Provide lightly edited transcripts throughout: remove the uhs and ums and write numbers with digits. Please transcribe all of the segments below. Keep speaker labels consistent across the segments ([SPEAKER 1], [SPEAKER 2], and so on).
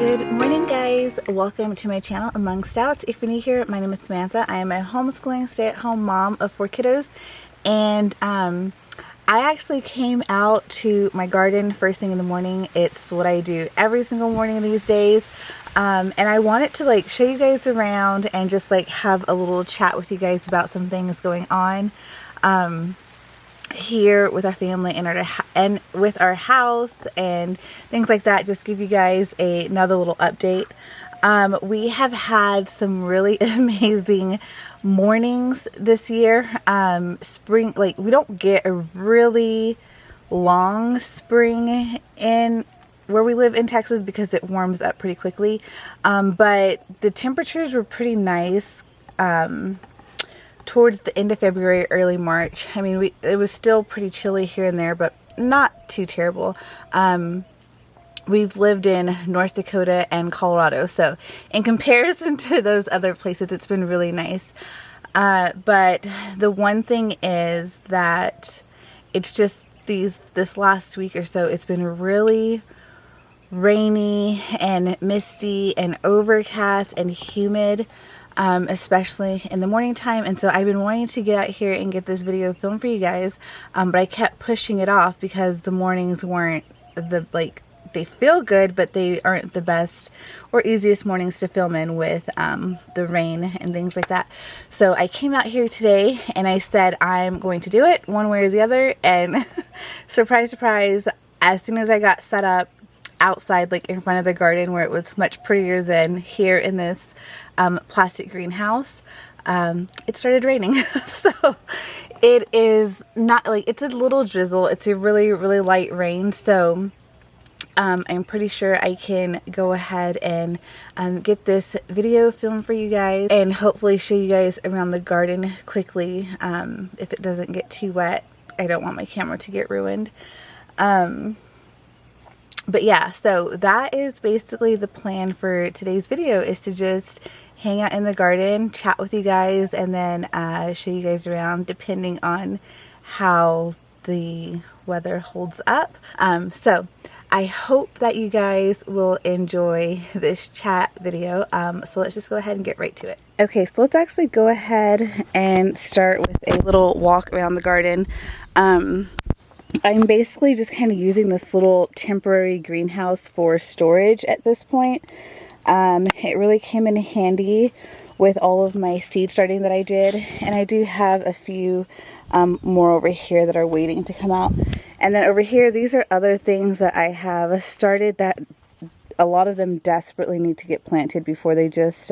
[SPEAKER 1] Good morning, guys. Welcome to my channel, Among Stouts. If you're new here, my name is Samantha. I am a homeschooling stay-at-home mom of 4 kiddos, and I actually came out to my garden first thing in the morning. It's what I do every single morning these days, and I wanted to like show you guys around and just like have a little chat with you guys about some things going on here with our family and with our house and things like that. Just give you guys another little update. We have had some really amazing mornings this year. Spring, like we don't get a really long spring in where we live in Texas because it warms up pretty quickly, but the temperatures were pretty nice towards the end of February, early March. I mean, it was still pretty chilly here and there, but not too terrible. We've lived in North Dakota and Colorado, so in comparison to those other places, it's been really nice. But the one thing is that it's just this last week or so, it's been really rainy and misty and overcast and humid, especially in the morning time. And so I've been wanting to get out here and get this video filmed for you guys, but I kept pushing it off because the mornings weren't they feel good, but they aren't the best or easiest mornings to film in with the rain and things like that. So I came out here today and I said I'm going to do it one way or the other, and surprise, surprise, as soon as I got set up outside, like in front of the garden where it was much prettier than here in this plastic greenhouse, it started raining. So it is not like, it's a little drizzle. It's a really, really light rain. So I'm pretty sure I can go ahead and get this video filmed for you guys and hopefully show you guys around the garden quickly. If it doesn't get too wet, I don't want my camera to get ruined. But yeah, so that is basically the plan for today's video, is to just hang out in the garden, chat with you guys, and then show you guys around depending on how the weather holds up. So I hope that you guys will enjoy this chat video. So let's just go ahead and get right to it. Okay, so let's actually go ahead and start with a little walk around the garden. I'm basically just kind of using this little temporary greenhouse for storage at this point. It really came in handy with all of my seed starting that I did, and I do have a few more over here that are waiting to come out. And then over here, these are other things that I have started that a lot of them desperately need to get planted before they just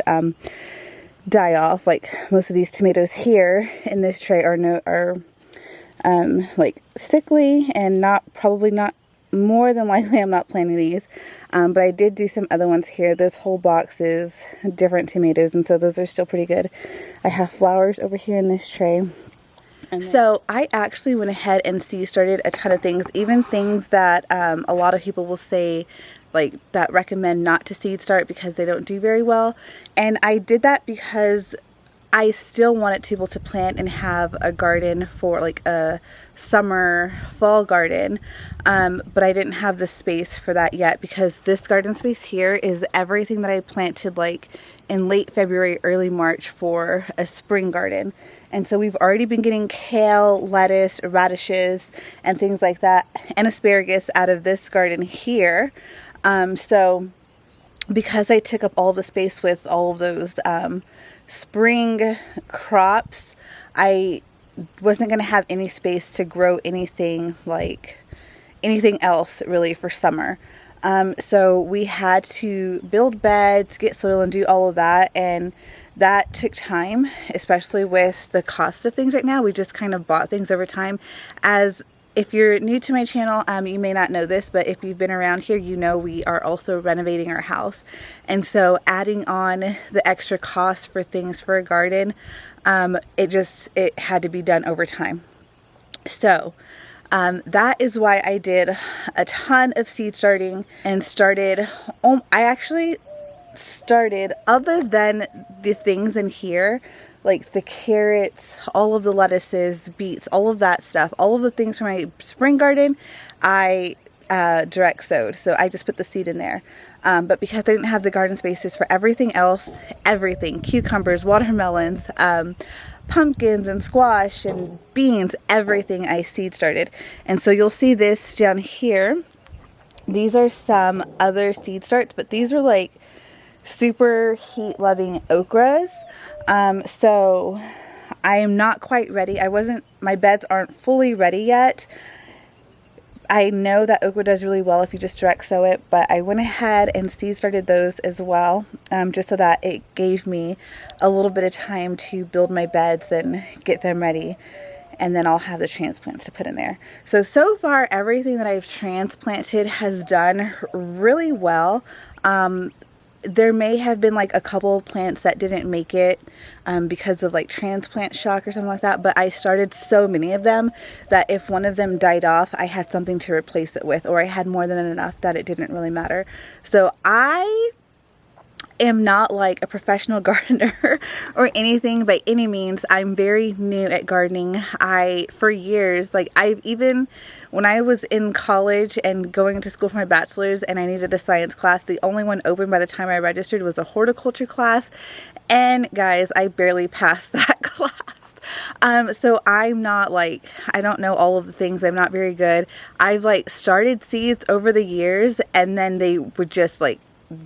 [SPEAKER 1] die off. Like most of these tomatoes here in this tray are like sickly, and probably not, more than likely I'm not planting these, but I did do some other ones here. This whole box is different tomatoes, and so those are still pretty good. I have flowers over here in this tray. So I actually went ahead and seed started a ton of things, even things that a lot of people will say like that recommend not to seed start because they don't do very well. And I did that because I still wanted to be able to plant and have a garden for like a summer fall garden, but I didn't have the space for that yet, because this garden space here is everything that I planted like in late February, early March for a spring garden. And so we've already been getting kale, lettuce, radishes, and things like that, and asparagus out of this garden here. So because I took up all the space with all of those spring crops, I wasn't going to have any space to grow anything else really for summer. So we had to build beds, get soil, and do all of that, and that took time, especially with the cost of things right now. We just kind of bought things over time. As if you're new to my channel, you may not know this, but if you've been around here, you know we are also renovating our house. And so adding on the extra cost for things for a garden, it had to be done over time. So that is why I did a ton of seed starting and I actually started, other than the things in here, like the carrots, all of the lettuces, beets, all of that stuff, all of the things from my spring garden, I direct sowed, so I just put the seed in there. But because I didn't have the garden spaces for everything else, everything, cucumbers, watermelons, pumpkins and squash and beans, everything I seed started. And so you'll see this down here. These are some other seed starts, but these are like super heat loving okras. So I am not quite ready. My beds aren't fully ready yet. I know that okra does really well if you just direct sow it, but I went ahead and seed started those as well, just so that it gave me a little bit of time to build my beds and get them ready, and then I'll have the transplants to put in there. So far everything that I've transplanted has done really well. There may have been like a couple of plants that didn't make it because of like transplant shock or something like that, but I started so many of them that if one of them died off, I had something to replace it with, or I had more than enough that it didn't really matter. So I am not like a professional gardener or anything by any means. I'm very new at gardening. For years, like when I was in college and going to school for my bachelor's and I needed a science class, the only one open by the time I registered was a horticulture class. And guys, I barely passed that class. So I'm not like, I don't know all of the things. I'm not very good. I've like started seeds over the years and then they would just like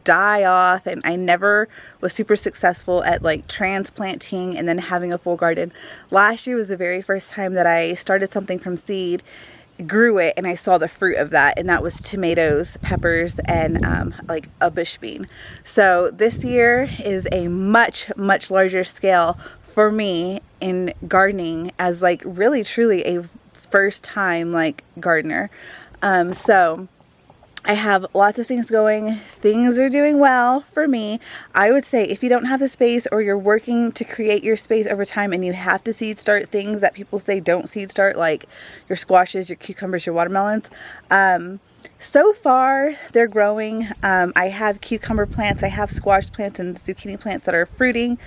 [SPEAKER 1] die off, and I never was super successful at like transplanting and then having a full garden. Last year was the very first time that I started something from seed, grew it, and I saw the fruit of that, and that was tomatoes, peppers, and like a bush bean. So this year is a much larger scale for me in gardening as like really truly a first time like gardener. So I have lots of things going. Things are doing well for me. I would say if you don't have the space, or you're working to create your space over time and you have to seed start things that people say don't seed start, like your squashes, your cucumbers, your watermelons. So far they're growing. I have cucumber plants, I have squash plants and zucchini plants that are fruiting.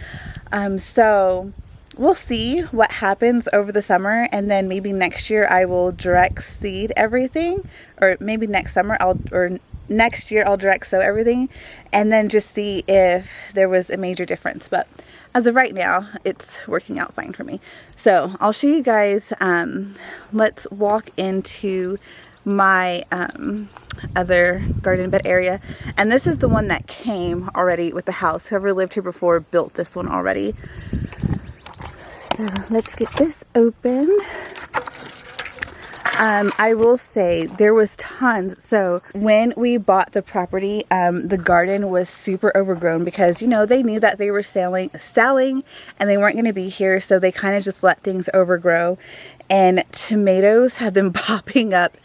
[SPEAKER 1] So we'll see what happens over the summer, and then maybe next year I will direct seed everything, or maybe next year I'll direct sow everything, and then just see if there was a major difference. But as of right now, it's working out fine for me. So I'll show you guys. Let's walk into my other garden bed area, and this is the one that came already with the house. Whoever lived here before built this one already. So let's get this open. I will say there was tons. So when we bought the property, the garden was super overgrown because, you know, they knew that they were selling and they weren't going to be here. So they kind of just let things overgrow, and tomatoes have been popping up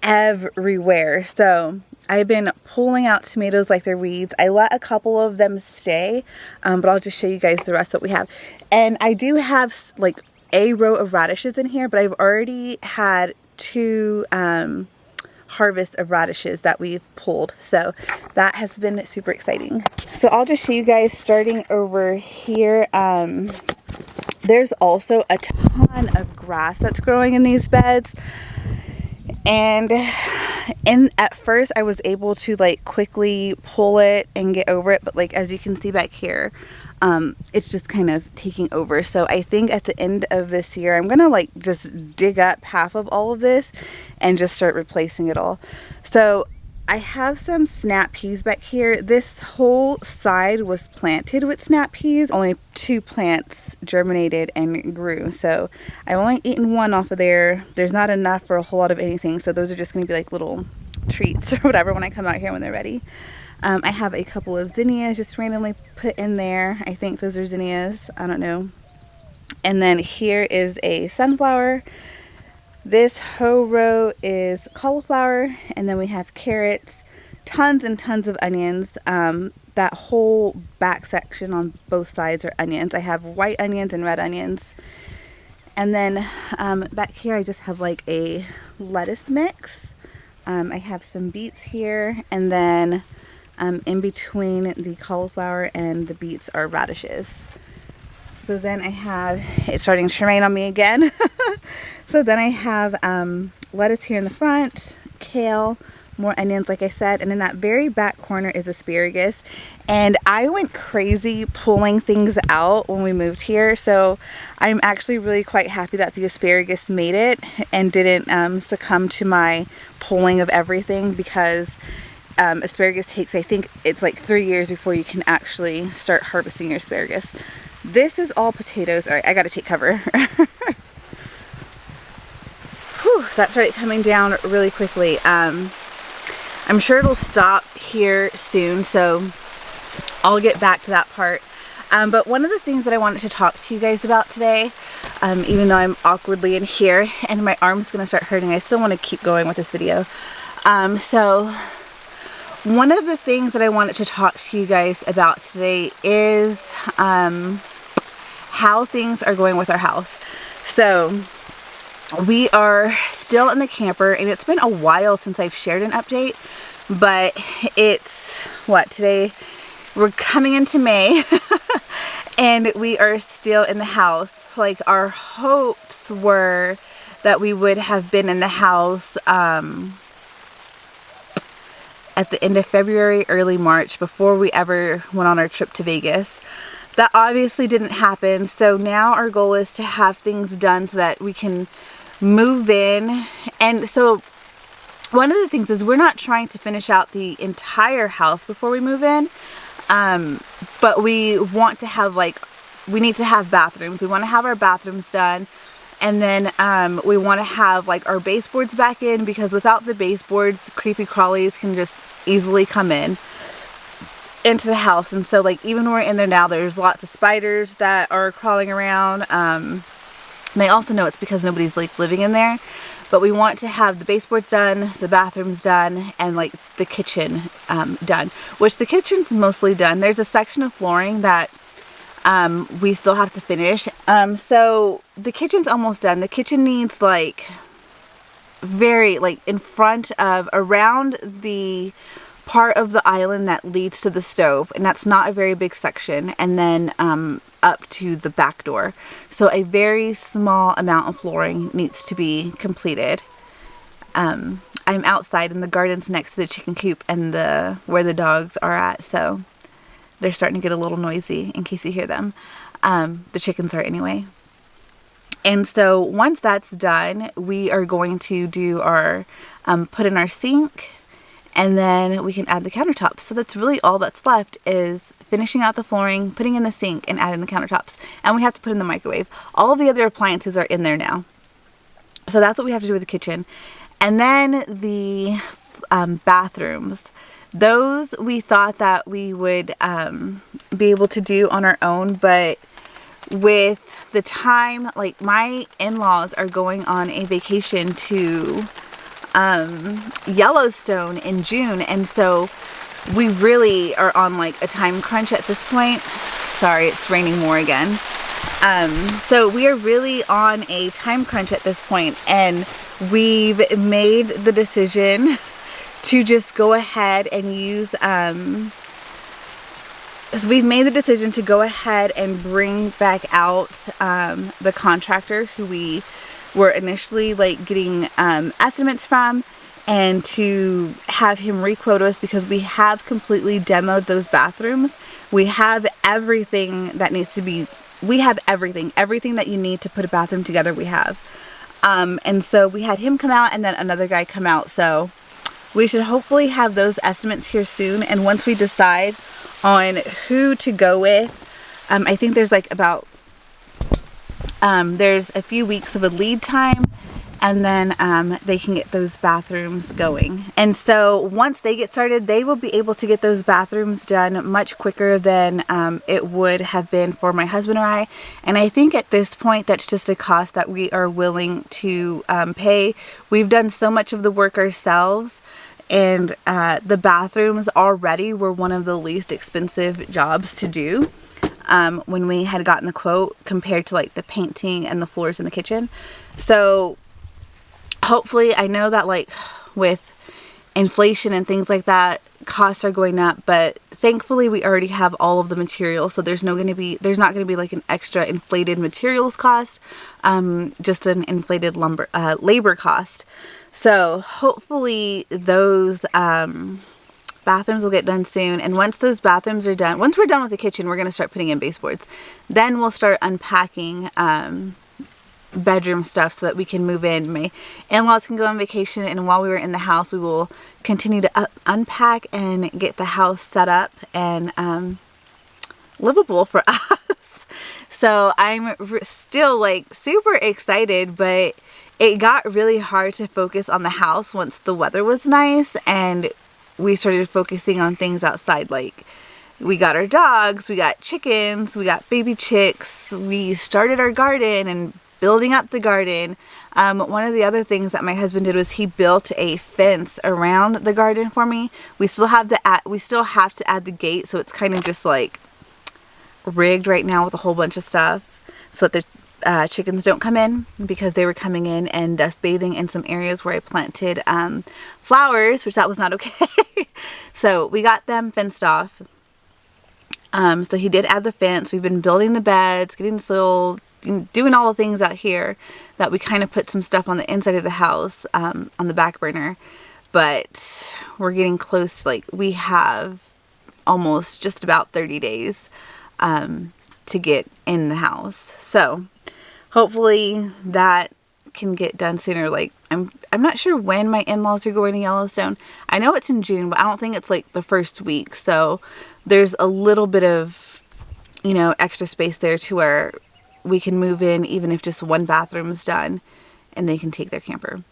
[SPEAKER 1] everywhere. So I've been pulling out tomatoes like they're weeds. I let a couple of them stay, but I'll just show you guys the rest of what we have. And I do have like a row of radishes in here, but I've already had 2 harvests of radishes that we've pulled. So that has been super exciting. So I'll just show you guys starting over here. There's also a ton of grass that's growing in these beds. And at first I was able to like quickly pull it and get over it, but like as you can see back here, it's just kind of taking over. So I think at the end of this year I'm gonna like just dig up half of all of this and just start replacing it all. So I have some snap peas back here. This whole side was planted with snap peas. Only 2 plants germinated and grew. So I've only eaten 1 off of there. There's not enough for a whole lot of anything. So those are just going to be like little treats or whatever when I come out here when they're ready. I have a couple of zinnias just randomly put in there. I think those are zinnias. I don't know. And then here is a sunflower. This whole row is cauliflower, and then we have carrots, tons and tons of onions. That whole back section on both sides are onions. I have white onions and red onions. And then back here I just have like a lettuce mix. I have some beets here, and then in between the cauliflower and the beets are radishes. So then I have, it's starting to rain on me again. So then I have lettuce here in the front, kale, more onions, like I said, and in that very back corner is asparagus. And I went crazy pulling things out when we moved here, so I'm actually really quite happy that the asparagus made it and didn't succumb to my pulling of everything, because asparagus takes, I think it's like 3 years before you can actually start harvesting your asparagus. This is all potatoes. All right, I gotta take cover. Whew, that started coming down really quickly. I'm sure it'll stop here soon, so I'll get back to that part. But one of the things that I wanted to talk to you guys about today, even though I'm awkwardly in here and my arm's gonna start hurting, I still want to keep going with this video. So one of the things that I wanted to talk to you guys about today is how things are going with our house. So we are still in the camper, and it's been a while since I've shared an update, but it's, what, today? We're coming into May, and we are still in the house. Like, our hopes were that we would have been in the house at the end of February, early March, before we ever went on our trip to Vegas. That obviously didn't happen, so now our goal is to have things done so that we can move in. And so one of the things is we're not trying to finish out the entire house before we move in, but we want to have, like, we need to have bathrooms. We want to have our bathrooms done. And then we want to have, like, our baseboards back in, because without the baseboards, creepy crawlies can just easily come into the house. And so, like, even when we're in there now, there's lots of spiders that are crawling around. And I also know it's because nobody's, like, living in there. But we want to have the baseboards done, the bathrooms done, and, like, the kitchen done. Which the kitchen's mostly done. There's a section of flooring that we still have to finish. So the kitchen's almost done. The kitchen needs, like, very, like, in front of, around the part of the island that leads to the stove, and that's not a very big section, and then up to the back door. So a very small amount of flooring needs to be completed. I'm outside, and the garden's next to the chicken coop and where the dogs are at, so they're starting to get a little noisy, in case you hear them. The chickens are anyway. And so once that's done, we are going to do our, put in our sink, and then we can add the countertops. So that's really all that's left, is finishing out the flooring, putting in the sink, and adding the countertops. And we have to put in the microwave. All of the other appliances are in there now. So that's what we have to do with the kitchen. And then the bathrooms. Those we thought that we would be able to do on our own, but with the time, like, my in-laws are going on a vacation to Yellowstone in June, and so we really are on, like, a time crunch at this point. Sorry, it's raining more again. So we are really on a time crunch at this point, and we've made the decision to just go ahead and use, so we've made the decision to go ahead and bring back out the contractor who we were initially, like, getting estimates from, and to have him re-quote us, because we have completely demoed those bathrooms. We have everything that needs to be, we have everything that you need to put a bathroom together, we have. And so we had him come out, and then another guy come out, so we should hopefully have those estimates here soon. And once we decide on who to go with, I think there's, like, about there's a few weeks of a lead time, and then they can get those bathrooms going. And so once they get started, they will be able to get those bathrooms done much quicker than it would have been for my husband or I. And I think at this point, that's just a cost that we are willing to pay. We've done so much of the work ourselves, and the bathrooms already were one of the least expensive jobs to do when we had gotten the quote, compared to, like, the painting and the floors in the kitchen. So hopefully, I know that, like, with inflation and things like that, costs are going up, but thankfully we already have all of the materials, so there's not going to be like an extra inflated materials cost, just an inflated labor cost. So hopefully those bathrooms will get done soon. And once those bathrooms are done, once we're done with the kitchen, we're going to start putting in baseboards. Then we'll start unpacking bedroom stuff so that we can move in. My in-laws can go on vacation, and while we were in the house, we will continue to unpack and get the house set up and livable for us. So I'm still like super excited, but it got really hard to focus on the house once the weather was nice and we started focusing on things outside. Like, we got our dogs, we got chickens, we got baby chicks, we started our garden and building up the garden. One of the other things that my husband did was he built a fence around the garden for me. We still have to add the gate, so it's kind of just like rigged right now with a whole bunch of stuff so that the chickens don't come in, because they were coming in and dust bathing in some areas where I planted flowers, which that was not okay. So we got them fenced off. So he did add the fence. We've been building the beds, getting the soil, doing all the things out here that we kind of put some stuff on the inside of the house on the back burner. But we're getting close. Like, we have almost just about 30 days to get in the house. So hopefully that can get done sooner. Like, I'm not sure when my in-laws are going to Yellowstone. I know it's in June, but I don't think it's like the first week. So there's a little bit of, extra space there to where we can move in even if just one bathroom is done and they can take their camper.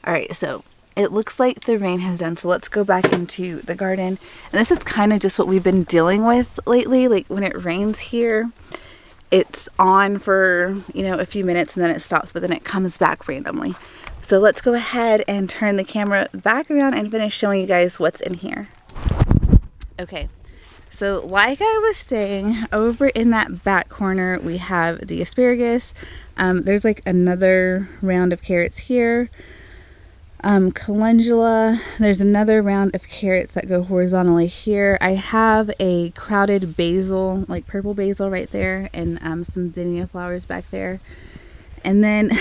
[SPEAKER 1] All right, so it looks like the rain has done. So let's go back into the garden. And this is kind of just what we've been dealing with lately. Like, when it rains here, it's on for, a few minutes and then it stops, but then it comes back randomly. So let's go ahead and turn the camera back around and finish showing you guys what's in here. Okay, so like I was saying, over in that back corner, we have the asparagus. There's like another round of carrots here. Calendula, there's another round of carrots that go horizontally here. I have a crowded basil, like purple basil right there, and some zinnia flowers back there. And then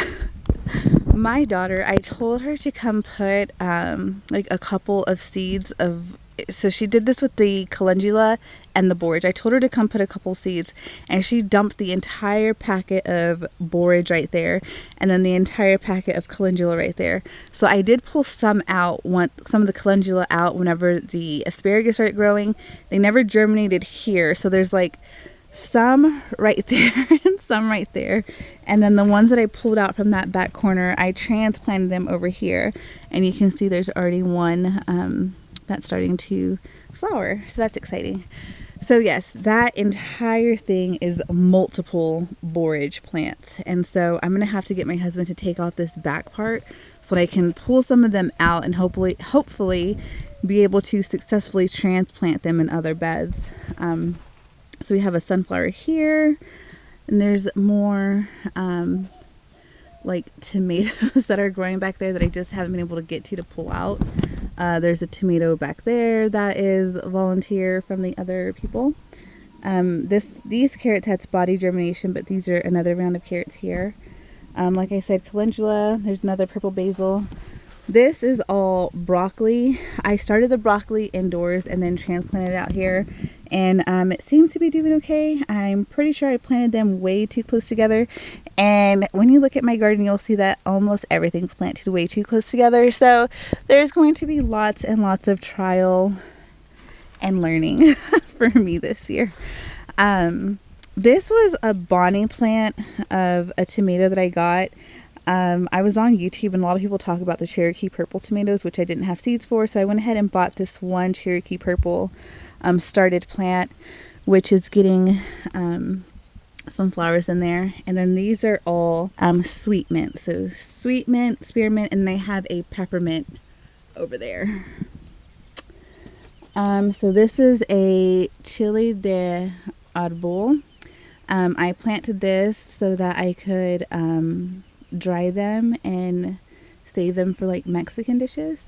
[SPEAKER 1] my daughter, I told her to come put like a couple of seeds of, so she did this with the calendula and the borage. I told her to come put a couple seeds, and she dumped the entire packet of borage right there, and then the entire packet of calendula right there. So I did pull some out, some of the calendula out whenever the asparagus started growing. They never germinated here, so there's like some right there and some right there. And then the ones that I pulled out from that back corner, I transplanted them over here, and you can see there's already one that's starting to flower, so that's exciting. So yes, that entire thing is multiple borage plants, and so I'm gonna have to get my husband to take off this back part so that I can pull some of them out and hopefully be able to successfully transplant them in other beds. So we have a sunflower here, and there's more like tomatoes that are growing back there that I just haven't been able to get to pull out. There's a tomato back there that is a volunteer from the other people. These carrots had spotty germination, but these are another round of carrots here. Like I said, calendula, there's another purple basil. This is all broccoli. I started the broccoli indoors and then transplanted it out here, and it seems to be doing okay. I'm pretty sure I planted them way too close together, and when you look at my garden, you'll see that almost everything's planted way too close together. So there's going to be lots and lots of trial and learning for me this year. This was a Bonnie plant of a tomato that I got. I was on YouTube, and a lot of people talk about the Cherokee purple tomatoes, which I didn't have seeds for, so I went ahead and bought this one Cherokee purple started plant, which is getting some flowers in there. And then these are all sweet mint, so sweet mint, spearmint, and they have a peppermint over there. So this is a chili de arbol. I planted this so that I could dry them and save them for like Mexican dishes.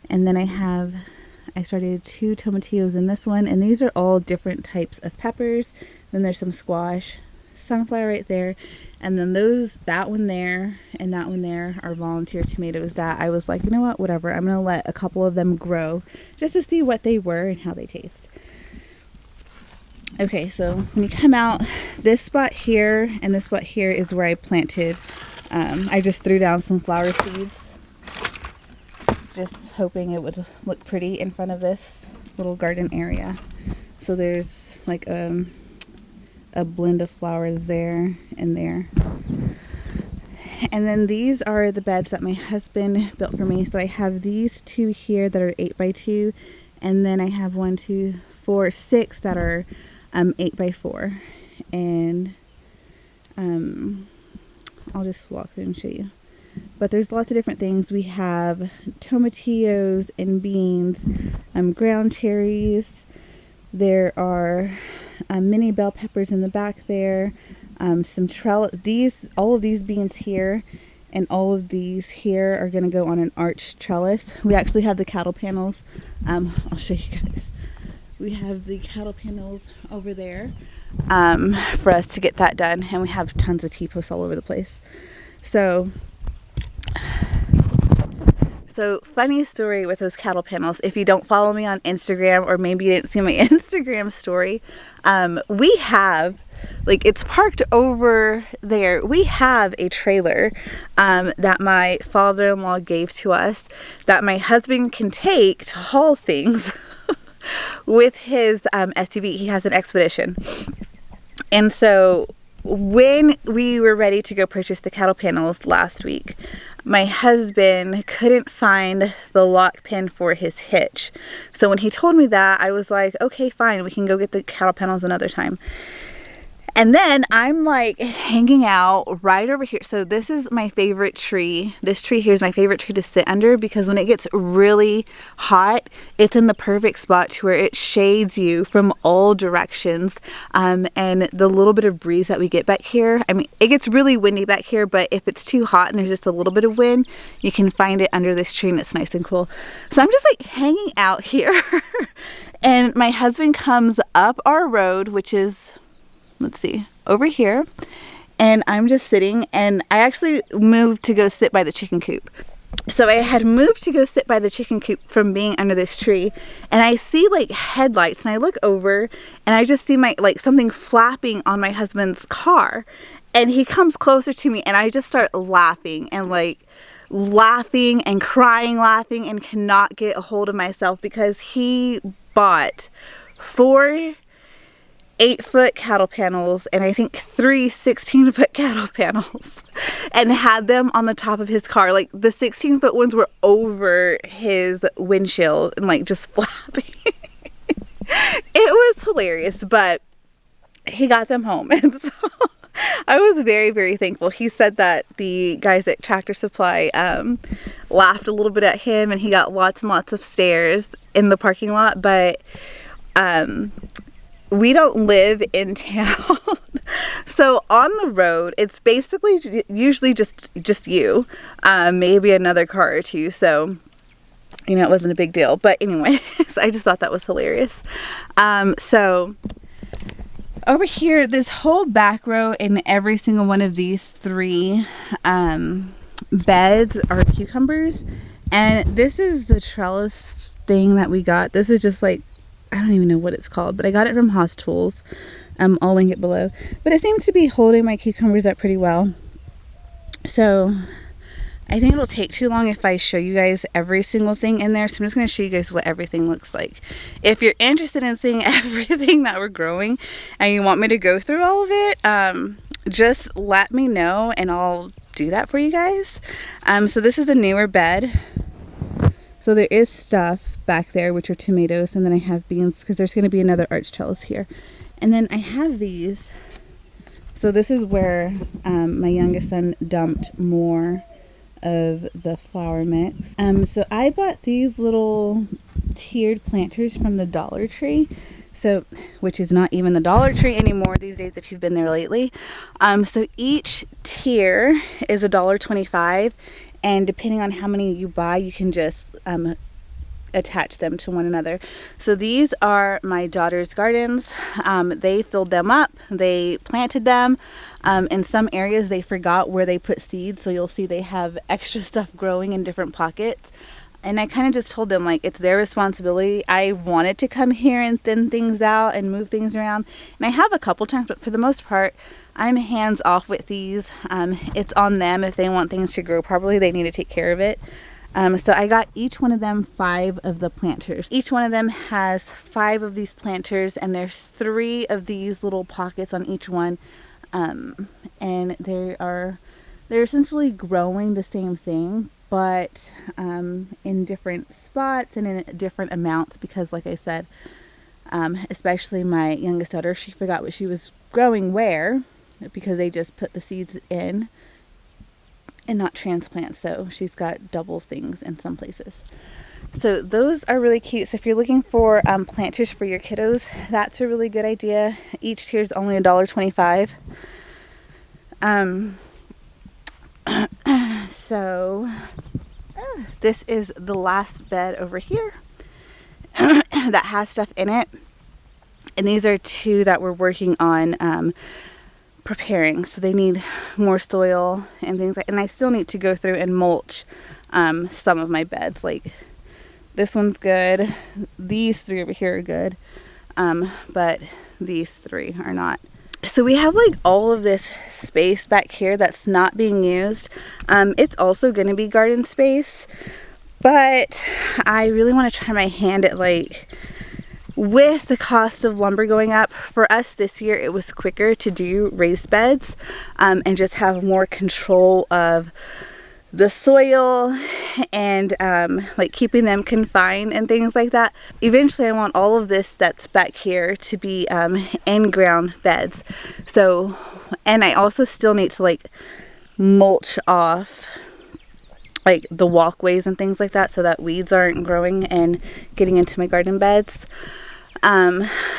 [SPEAKER 1] And then I started 2 tomatillos in this one, and these are all different types of peppers. Then there's some squash, sunflower right there, And then that one there and that one there are volunteer tomatoes that I was like, you know what, whatever. I'm going to let a couple of them grow just to see what they were and how they taste. Okay, so when you come out, this spot here and this spot here is where I planted. I just threw down some flower seeds, just hoping it would look pretty in front of this little garden area. So there's like a blend of flowers there and there. And then these are the beds that my husband built for me. So I have these 2 here that are 8x2, and then I have 1, 2, 4, 6 that are 8x4. And I'll just walk through and show you. But there's lots of different things. We have tomatillos and beans, ground cherries. There are mini bell peppers in the back there. Some trellis. All of these beans here and all of these here are going to go on an arch trellis. We actually have the cattle panels. I'll show you guys. We have the cattle panels over there for us to get that done, and we have tons of T-posts all over the place. So funny story with those cattle panels. If you don't follow me on Instagram, or maybe you didn't see my Instagram story, we have, like, it's parked over there. We have a trailer that my father-in-law gave to us that my husband can take to haul things with his SUV. He has an Expedition. And so when we were ready to go purchase the cattle panels last week, my husband couldn't find the lock pin for his hitch. So when he told me that, I was like, okay, fine, we can go get the cattle panels another time. And then I'm like hanging out right over here. So this is my favorite tree. This tree here is my favorite tree to sit under, because when it gets really hot, it's in the perfect spot to where it shades you from all directions. And the little bit of breeze that we get back here, I mean, it gets really windy back here, but if it's too hot and there's just a little bit of wind, you can find it under this tree and it's nice and cool. So I'm just like hanging out here. And my husband comes up our road, which is, let's see, over here, and I'm just sitting, and I actually moved to go sit by the chicken coop. So I had moved to go sit by the chicken coop from being under this tree, and I see like headlights, and I look over and I just see something flapping on my husband's car, and he comes closer to me, and I just start laughing and crying, laughing, and cannot get a hold of myself, because he bought 4 8-foot cattle panels and I think 3 16-foot cattle panels and had them on the top of his car. Like, the 16-foot ones were over his windshield and like just flapping. It was hilarious, but he got them home, and so I was very, very thankful. He said that the guys at Tractor Supply laughed a little bit at him, and he got lots and lots of stares in the parking lot, but we don't live in town. So on the road, it's basically usually just you, maybe another car or two. So, you know, it wasn't a big deal. But anyway, I just thought that was hilarious. So over here, this whole back row and every single one of these 3 beds are cucumbers. And this is the trellis thing that we got. This is just like, I don't even know what it's called, but I got it from Haas Tools. I'll link it below. But it seems to be holding my cucumbers up pretty well. So I think it'll take too long if I show you guys every single thing in there. So I'm just going to show you guys what everything looks like. If you're interested in seeing everything that we're growing and you want me to go through all of it, just let me know and I'll do that for you guys. So this is a newer bed. So there is stuff back there, which are tomatoes, and then I have beans, because there's going to be another arch trellis here. And then I have these. So this is where my youngest son dumped more of the flour mix. So I bought these little tiered planters from the Dollar Tree. So, which is not even the Dollar Tree anymore these days if you've been there lately. So each tier is $1.25. And depending on how many you buy, you can just attach them to one another. So these are my daughter's gardens. They filled them up, they planted them. In some areas they forgot where they put seeds, so you'll see they have extra stuff growing in different pockets. And I kind of just told them, like, it's their responsibility. I wanted to come here and thin things out and move things around. And I have a couple times, but for the most part, I'm hands off with these. It's on them. If they want things to grow properly, they need to take care of it. So I got each one of them 5 of the planters. Each one of them has 5 of these planters, and there's 3 of these little pockets on each one. And they're essentially growing the same thing, but in different spots and in different amounts, because like I said, especially my youngest daughter, she forgot what she was growing where, because they just put the seeds in and not transplant, so she's got double things in some places. So those are really cute. So if you're looking for planters for your kiddos, that's a really good idea. Each tier is only $1.25. So this is the last bed over here that has stuff in it, and these are 2 that we're working on preparing, so they need more soil and things like, and I still need to go through and mulch some of my beds. Like this one's good, these 3 over here are good, but these 3 are not. So we have like all of this space back here that's not being used. It's also going to be garden space, but I really want to try my hand at, like, with the cost of lumber going up, for us this year it was quicker to do raised beds and just have more control of the soil and like keeping them confined and things like that. Eventually I want all of this that's back here to be in-ground beds. So, and I also still need to like mulch off like the walkways and things like that, so that weeds aren't growing and getting into my garden beds.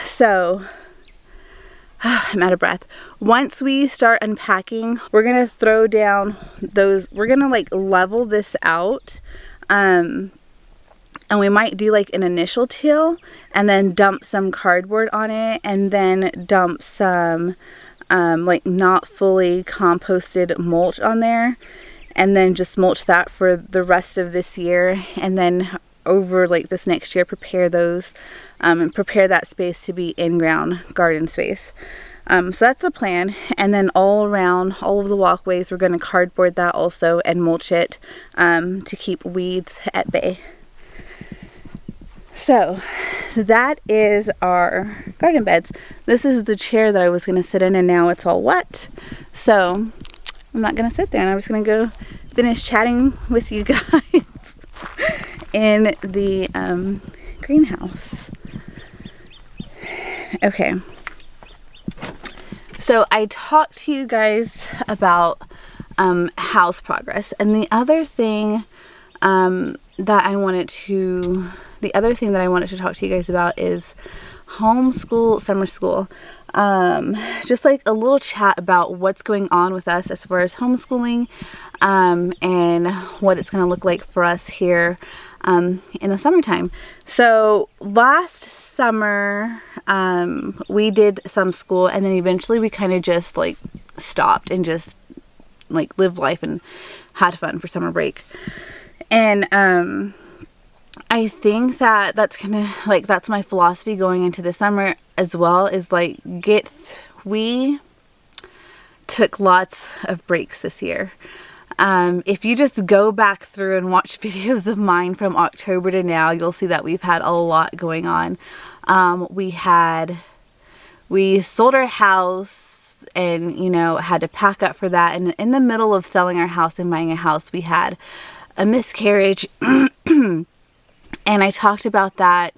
[SPEAKER 1] So I'm out of breath. Once we start unpacking, we're gonna throw down those, we're gonna like level this out, and we might do like an initial till and then dump some cardboard on it, and then dump some like not fully composted mulch on there, and then just mulch that for the rest of this year, and then over like this next year prepare those and prepare that space to be in-ground garden space. So that's the plan. And then all around all of the walkways we're going to cardboard that also and mulch it to keep weeds at bay. So that is our garden beds. This is the chair that I was going to sit in, and now it's all wet, so I'm not going to sit there, and I'm just going to go finish chatting with you guys in the greenhouse. Okay, so I talked to you guys about house progress, and the other thing that I wanted to talk to you guys about is homeschool, summer school. Just like a little chat about what's going on with us as far as homeschooling, and what it's going to look like for us here in the summertime. So last summer we did some school, and then eventually we kind of just like stopped and just like lived life and had fun for summer break. And I think that that's my philosophy going into the summer as well, is like we took lots of breaks this year. If you just go back through and watch videos of mine from October to now, you'll see that we've had a lot going on. We sold our house and, had to pack up for that. And in the middle of selling our house and buying a house, we had a miscarriage. And I talked about that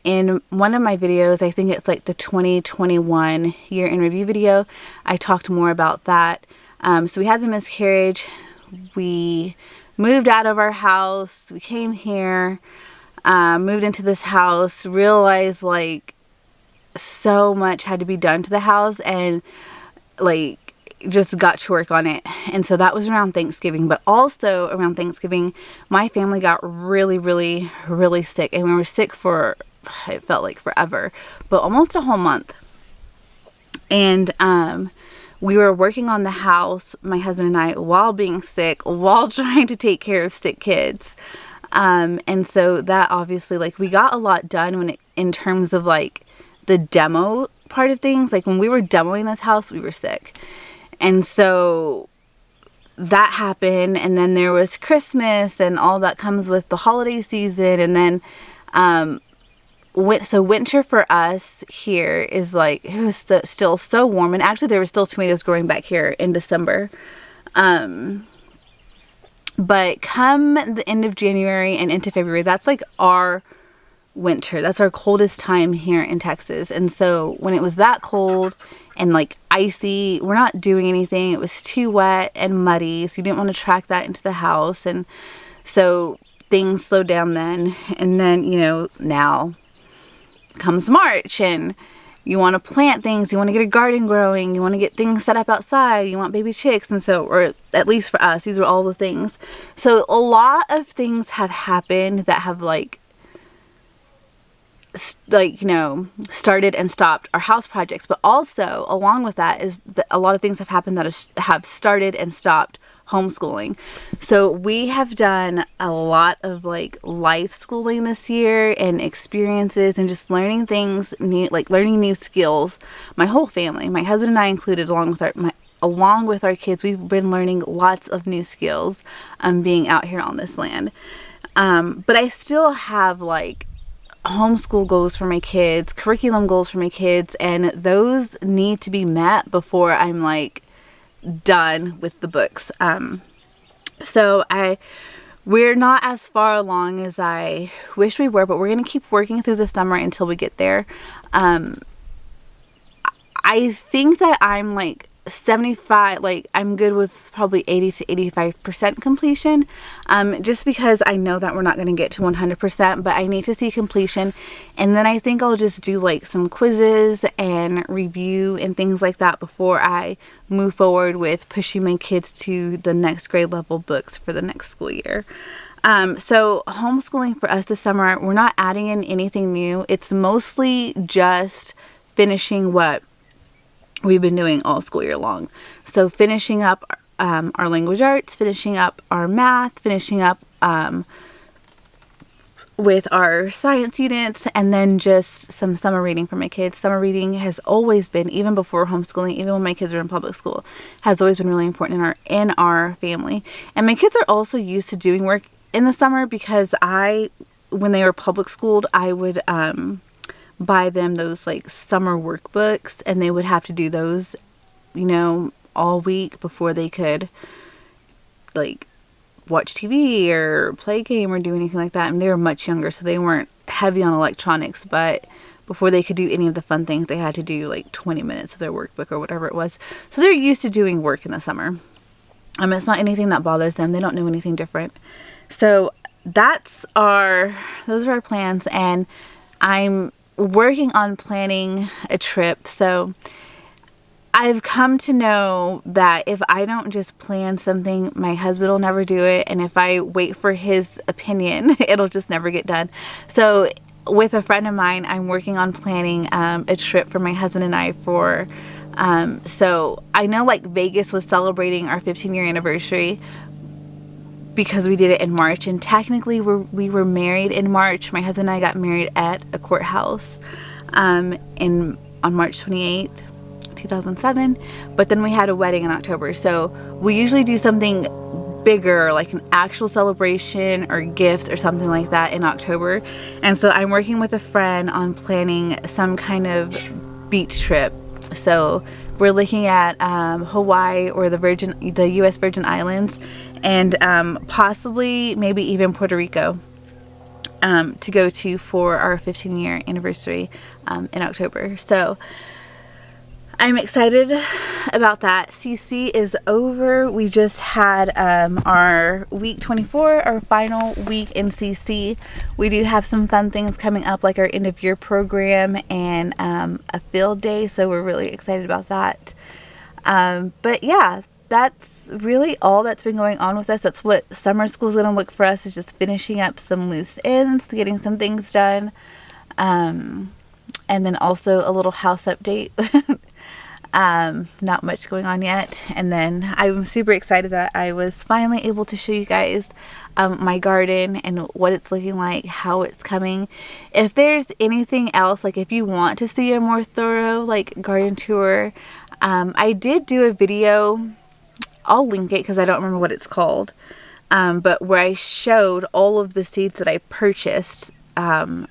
[SPEAKER 1] in one of my videos. I think it's like the 2021 year in review video. I talked more about that. So we had the miscarriage. We moved out of our house. We came here, moved into this house, realized like so much had to be done to the house, and like just got to work on it. And so that was around Thanksgiving. But also around Thanksgiving, my family got really, really, really sick. And we were sick for, it felt like forever, but almost a whole month. And we were working on the house, my husband and I, while being sick, while trying to take care of sick kids. And so that obviously, like, we got a lot done when in terms of like the demo part of things. Like when we were demoing this house, we were sick. And so that happened. And then there was Christmas and all that comes with the holiday season. And then, so winter for us here is like, it was still so warm. And actually there were still tomatoes growing back here in December. But come the end of January and into February, that's like our winter. That's our coldest time here in Texas. And so when it was that cold and like icy, we're not doing anything. It was too wet and muddy. So you didn't want to track that into the house. And so things slowed down then. And then, you know, now comes March and you want to plant things, you want to get a garden growing, you want to get things set up outside, you want baby chicks. And so, or at least for us, these were all the things. So a lot of things have happened that have like, you know, started and stopped our house projects. But also along with that is that a lot of things have happened that have started and stopped homeschooling. So we have done a lot of like life schooling this year and experiences and just learning things new, like learning new skills. My whole family, my husband and I included, along with our kids, we've been learning lots of new skills being out here on this land. But I still have like homeschool goals for my kids, curriculum goals for my kids, and those need to be met before I'm like done with the books. So we're not as far along as I wish we were, but we're going to keep working through the summer until we get there. I think that I'm like 75, like I'm good with probably 80 to 85% completion, just because I know that we're not going to get to 100%, but I need to see completion. And then I think I'll just do like some quizzes and review and things like that before I move forward with pushing my kids to the next grade level books for the next school year. So homeschooling for us this summer, we're not adding in anything new. It's mostly just finishing what we've been doing all school year long. So finishing up our language arts, finishing up our math, finishing up with our science units, and then just some summer reading for my kids. Summer reading has always been, even before homeschooling, even when my kids were in public school, has always been really important in our family. And my kids are also used to doing work in the summer because when they were public schooled, I would buy them those like summer workbooks, and they would have to do those, you know, all week before they could like watch TV or play a game or do anything like that. And they were much younger, so they weren't heavy on electronics, but before they could do any of the fun things, they had to do like 20 minutes of their workbook or whatever it was. So they're used to doing work in the summer. It's not anything that bothers them. They don't know anything different. So those are our plans, and I'm working on planning a trip. So I've come to know that if I don't just plan something, my husband will never do it. And if I wait for his opinion, it'll just never get done. So with a friend of mine, I'm working on planning a trip for my husband and I for, so I know like Vegas was celebrating our 15-year anniversary because we did it in March, and technically we were married in March. My husband and I got married at a courthouse on March 28th, 2007, but then we had a wedding in October. So we usually do something bigger, like an actual celebration or gifts or something like that in October. And so I'm working with a friend on planning some kind of beach trip. So we're looking at Hawaii or the U.S. Virgin Islands, and possibly maybe even Puerto Rico to go to for our 15-year anniversary in October. So I'm excited about that. CC is over. We just had our week 24, our final week in CC. We do have some fun things coming up, like our end of year program and a field day. So we're really excited about that. But yeah, that's really all that's been going on with us. That's what summer school is going to look for us, is just finishing up some loose ends, getting some things done. And then also a little house update. Not much going on yet. And then I'm super excited that I was finally able to show you guys my garden and what it's looking like, how it's coming. If there's anything else, like if you want to see a more thorough like garden tour, I did do a video, I'll link it because I don't remember what it's called, but where I showed all of the seeds that I purchased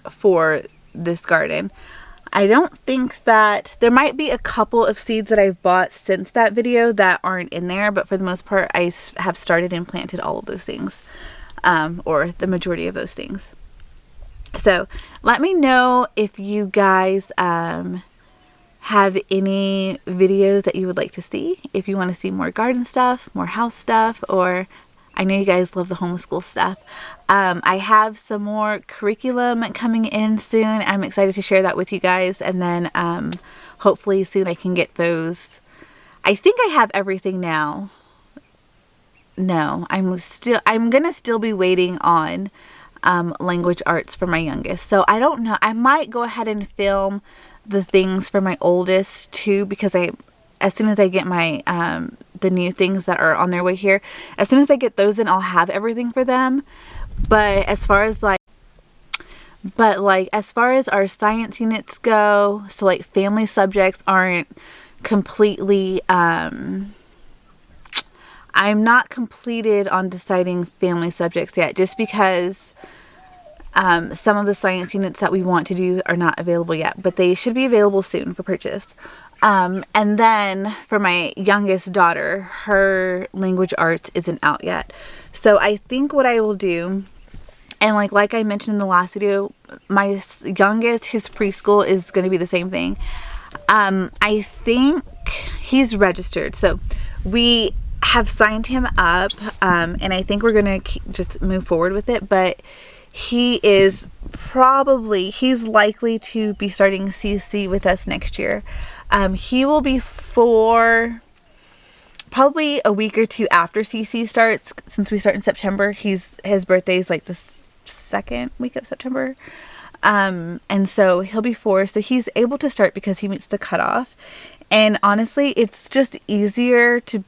[SPEAKER 1] for this garden. I don't think that, there might be a couple of seeds that I've bought since that video that aren't in there, but for the most part I have started and planted all of those things, or the majority of those things. So let me know if you guys have any videos that you would like to see, if you want to see more garden stuff, more house stuff, or I know you guys love the homeschool stuff. I have some more curriculum coming in soon. I'm excited to share that with you guys. And then hopefully soon I can get those. I think I have everything now. No, I'm going to still be waiting on language arts for my youngest. So I don't know. I might go ahead and film the things for my oldest too, because as soon as I get my the new things that are on their way here, as soon as I get those in, I'll have everything for them. But as far as as far as our science units go, so like family subjects aren't completely, I'm not completed on deciding family subjects yet, just because some of the science units that we want to do are not available yet, but they should be available soon for purchase. And then for my youngest daughter, her language arts isn't out yet. So I think what I will do, and like I mentioned in the last video, my youngest, his preschool is going to be the same thing. I think he's registered. So we have signed him up, and I think we're going to just move forward with it. But he's likely to be starting CC with us next year. He will be 4, probably a week or 2 after CC starts, since we start in September. His birthday is like the 2nd week of September. And so he'll be 4, so he's able to start because he meets the cutoff. And honestly, it's just easier to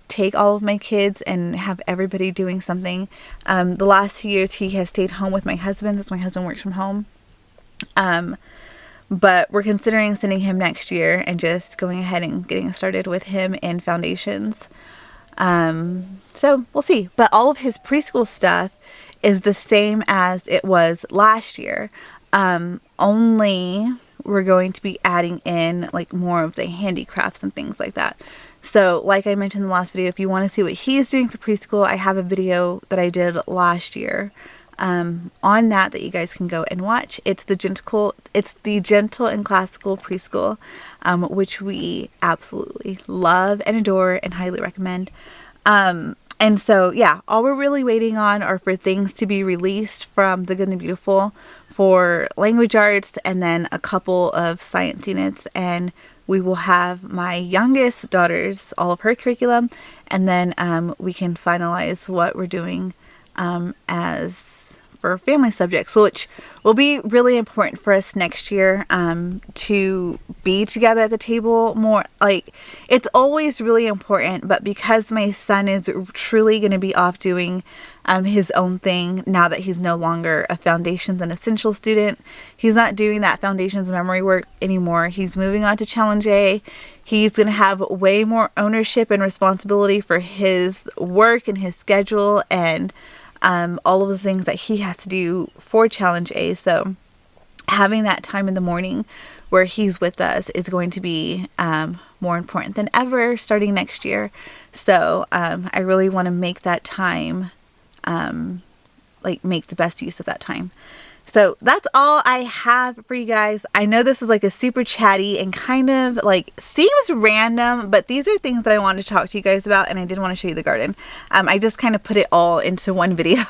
[SPEAKER 1] take all of my kids and have everybody doing something. The last 2 years he has stayed home with my husband, since my husband works from home. But we're considering sending him next year and just going ahead and getting started with him in foundations. So we'll see. But all of his preschool stuff is the same as it was last year. Only we're going to be adding in like more of the handicrafts and things like that. So like I mentioned in the last video, if you want to see what he's doing for preschool, I have a video that I did last year on that you guys can go and watch. It's the gentle and classical preschool, which we absolutely love and adore and highly recommend. And so yeah, all we're really waiting on are for things to be released from The Good and the Beautiful for language arts, and then a couple of science units, and we will have my youngest daughter's, all of her curriculum, and then we can finalize what we're doing as for family subjects, which will be really important for us next year, to be together at the table more. Like, it's always really important, but because my son is truly going to be off doing his own thing now that he's no longer a foundations and essential student, he's not doing that foundations memory work anymore. He's moving on to Challenge A. He's going to have way more ownership and responsibility for his work and his schedule and all of the things that he has to do for Challenge A. So having that time in the morning where he's with us is going to be more important than ever starting next year. So I really want to make that time, make the best use of that time. So that's all I have for you guys. I know this is like a super chatty and kind of like seems random, but these are things that I wanted to talk to you guys about, and I did want to show you the garden. I just kind of put it all into one video.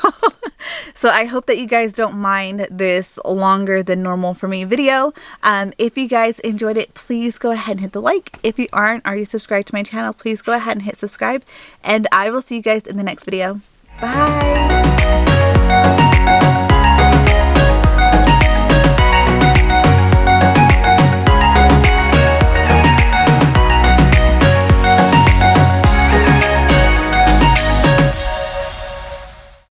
[SPEAKER 1] So I hope that you guys don't mind this longer than normal for me video. If you guys enjoyed it, please go ahead and hit the like. If you aren't already subscribed to my channel, please go ahead and hit subscribe. And I will see you guys in the next video. Bye.